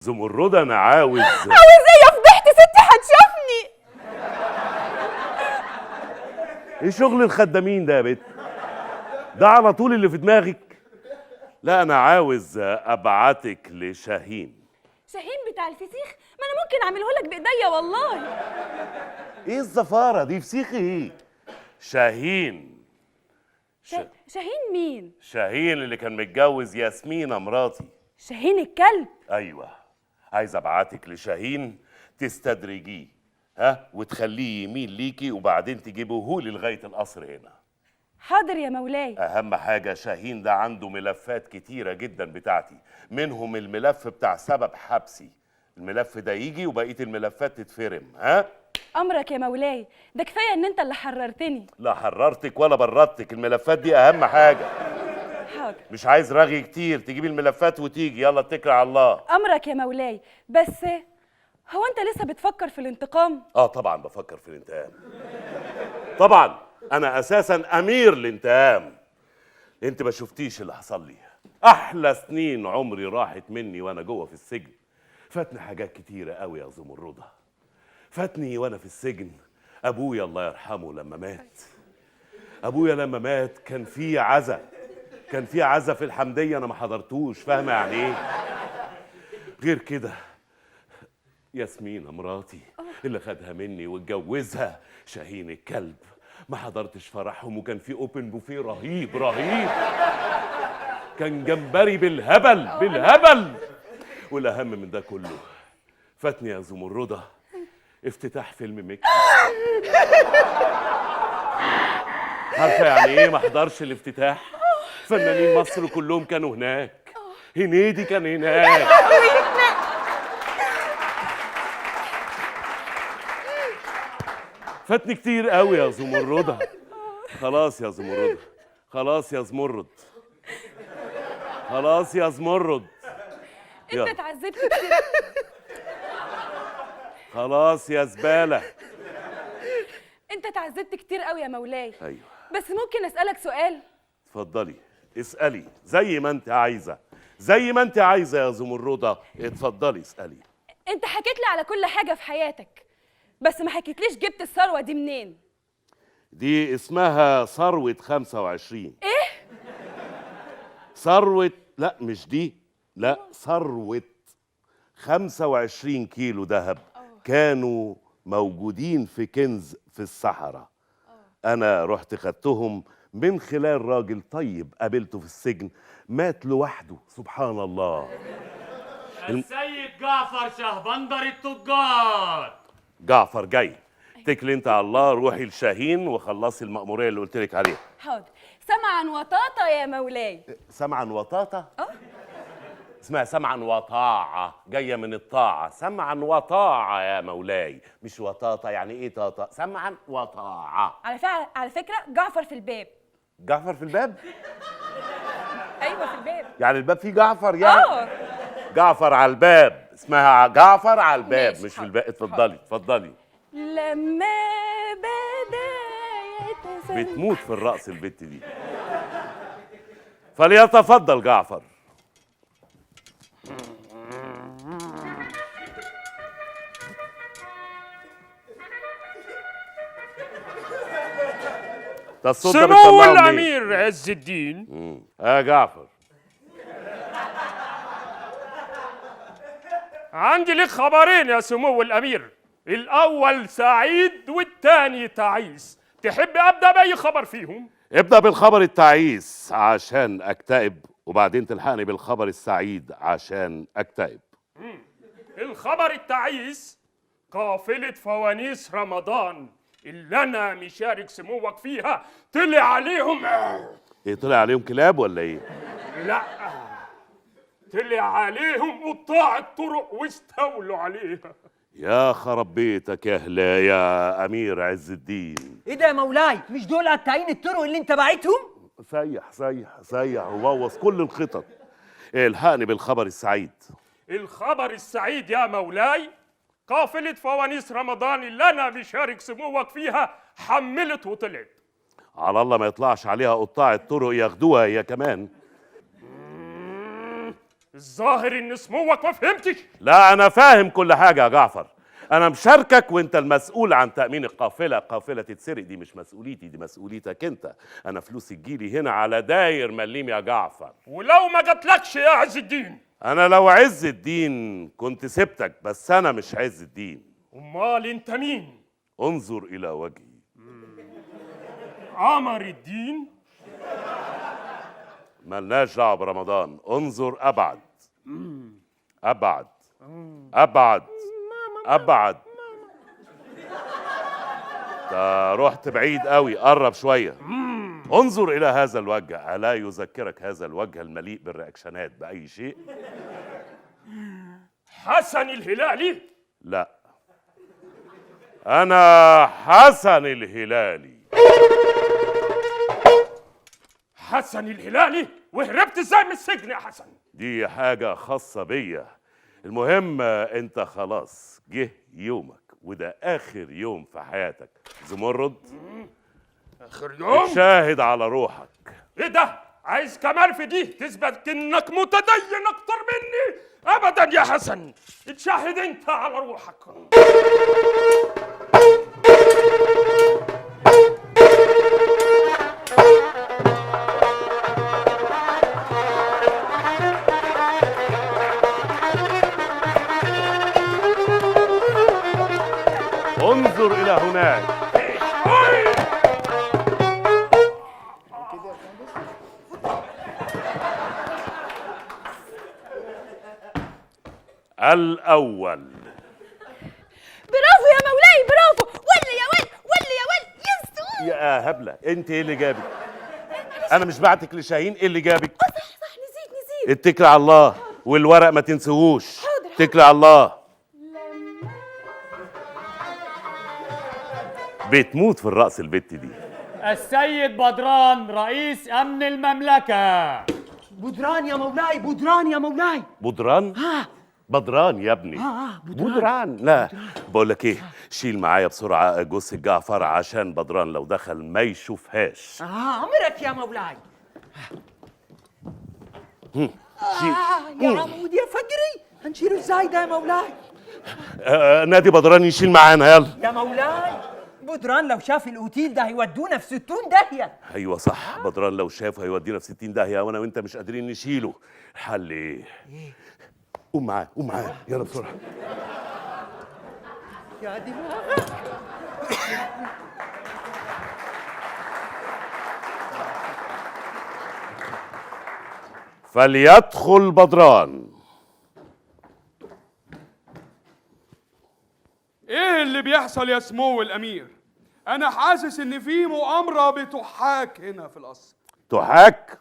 زمردة انا عاوز ايه يا فضحتي ستي هتشوفني. ايه شغل الخدامين ده يا بت؟ ده على طول اللي في دماغك؟ لا انا عاوز ابعتك لشاهين. شاهين بتاع الفسيخ؟ ما انا ممكن اعمله لك بايديا والله. ايه الزفارة دي؟ فسيخ ايه؟ شاهين. شاهين مين؟ شاهين اللي كان متجوز ياسمينة مراتي. شاهين الكلب؟ ايوه، عايز ابعتك لشاهين تستدرجيه وتخليه يميل ليكي وبعدين تجيبوهولي لغايه القصر هنا. حاضر يا مولاي. اهم حاجه شاهين ده عنده ملفات كتيره جدا بتاعتي، منهم الملف بتاع سبب حبسي. الملف ده يجي وبقيه الملفات تتفرم. امرك يا مولاي، ده كفايه ان انت اللي حررتني. لا حررتك ولا بردتك، الملفات دي اهم حاجه. حاضر. مش عايز رغي كتير، تجيبي الملفات وتيجي. يلا اتكل على الله. امرك يا مولاي. بس هو انت لسه بتفكر في الانتقام؟ طبعا بفكر في الانتقام. طبعا انا اساسا امير الانتقام. انت ما شفتيش اللي حصل لي؟ احلى سنين عمري راحت مني وانا جوه في السجن. فاتني حاجات كتيره قوي يا زمردة. فاتني وانا في السجن ابويا الله يرحمه لما مات. ابويا لما مات كان في عزا، كان في عزا في الحمديه انا ما حضرتوش. فاهمه يعني ايه؟ غير كده ياسمينة مراتي اللي خدها مني واتجوزها شاهين الكلب، ما حضرتش فرحهم، وكان في اوبن بوفيه رهيب رهيب، كان جمبري بالهبل بالهبل. والاهم من ده كله فاتني يا زمردة افتتاح فيلم ميكي. عارفه يعني ايه ما حضرش الافتتاح؟ فنانين مصر كلهم كانوا هناك، هنيدي كان هناك. فاتني كتير قوي يا زمردة. خلاص يا زمردة، خلاص يا زمرد، خلاص يا زمرد. انت اتعذبت كتير. خلاص يا زبالة. انت اتعذبت كتير قوي يا مولاي. ايوه. بس ممكن اسالك سؤال؟ اتفضلي اسألي زي ما انت عايزة، زي ما انت عايزة يا زمردة. اتفضلي اسألي. انت حكيت لي على كل حاجه في حياتك، بس ما حكيتليش جبت الثروه دي منين؟ دي اسمها ثروة 25. ايه؟ ثروة، لا مش دي، لا ثروة 25 كيلو ذهب كانوا موجودين في كنز في الصحراء. أنا رحت خدتهم من خلال راجل طيب قابلته في السجن، مات لوحده سبحان الله. السيد جعفر شهبندر التجار. جعفر جاي. اتكلي انت على الله، روحي لشاهين وخلصي المأمورية اللي قلت لك عليها. حاضر. سمعا وطاطا يا مولاي. سمعا وطاطا؟ اسمها سمعا وطاعة، جاية من الطاعة. سمعا وطاعة يا مولاي، مش وطاطا. يعني ايه طاطا؟ سمعا وطاعة. على فكرة جعفر في الباب. جعفر في الباب؟ ايوه في الباب. يعني الباب فيه جعفر يعني؟ جعفر على الباب، اسمها جعفر على الباب مش في الباب. اتفضلي اتفضلي. لما بدا يتسلل. بتموت في الرقص البت دي. فليتفضل جعفر. ده الصوت ده سمو بتطلعه منين؟ الامير عز الدين. جعفر، عندي لك خبرين يا سمو الامير، الاول سعيد والثاني تعيس. تحب ابدا باي خبر فيهم؟ ابدأ بالخبر التعيس عشان اكتئب، وبعدين تلحقني بالخبر السعيد عشان اكتئب. الخبر التعيس، قافلة فوانيس رمضان اللي انا مشارك سموك فيها طلع عليهم. ايه طلع عليهم كلاب ولا ايه؟ لا، طلع عليهم قطاع الطرق واستولوا عليها. يا خرب بيتك يا هلا يا امير عز الدين. ايه ده يا مولاي؟ مش دول قطاعين الطرق اللي انت باعتهم؟ سيح وبوظ كل الخطط. الحقني بالخبر السعيد. الخبر السعيد يا مولاي، قافلة فوانيس رمضان اللي انا بشارك سموك فيها حملت وطلعت. على الله ما يطلعش عليها قطاع الطرق ياخدوها هي كمان. الظاهر ان سموك ما فهمتش. لا انا فاهم كل حاجه يا جعفر، انا مشاركك وانت المسؤول عن تامين القافله. قافله تتسرق دي مش مسؤوليتي، دي مسؤوليتك انت. انا فلوسي تجيلي هنا على داير مليم يا جعفر. ولو ما جاتلكش يا عز الدين؟ انا لو عز الدين كنت سبتك، بس انا مش عز الدين. امال انت مين؟ انظر الى وجهي. عمر الدين؟ ملناش دعوه برمضان، انظر ابعد. ابعد ابعد ابعد. انت رحت بعيد قوي، قرب شويه. انظر الى هذا الوجه، الا يذكرك هذا الوجه المليء بالرياكشنات باي شيء؟ حسن الهلالي؟ لا، انا حسن الهلالي. حسن الهلالي؟ وهربت ازاي من السجن يا حسن؟ دي حاجه خاصه بيا. المهم انت خلاص جه يومك، وده اخر يوم في حياتك. زمرد، اخر يوم؟ شاهد على روحك. ايه ده؟ عايز كمان في دي تثبت انك متدين اكتر مني؟ ابدا يا حسن، اتشاهد انت على روحك. انظر الى هناك. الأول. برافو يا مولاي، برافو. ولي يا ول، ولي يا ول، يسو. يا هبلة، انت ايه اللي جابك؟ انا مش بعتك لشاهين؟ ايه اللي جابك؟ صح نسيت. اتكل على الله، والورق ما تنسوهوش. حاضر. اتكل على الله. بتموت في الرقص البت دي. السيد بدران رئيس أمن المملكة. بدران يا مولاي، بدران يا مولاي. بدران؟ بدران يا ابني. بدران. لا بقول لك ايه، شيل معايا بسرعه جثه جعفر عشان بدران لو دخل ما يشوفهاش. امرك يا مولاي. شيل. يا عمود يا فجري، هنشيله ازاي ده يا مولاي؟ نادي بدران يشيل معانا، يلا. يا مولاي، بدران لو شاف الاوتيل ده هيودونا في 60 داهيه. ايوه صح، بدران لو شافه هيودينا في 60 داهيه، وانا وانت مش قادرين نشيله. الحل ايه؟ قوم معاه، قوم معاه، يلا بسرعه. يا دماغك. فليدخل بدران. ايه اللي بيحصل يا سمو الامير؟ انا حاسس ان في مؤامره بتحاك هنا في القصر. تحاك؟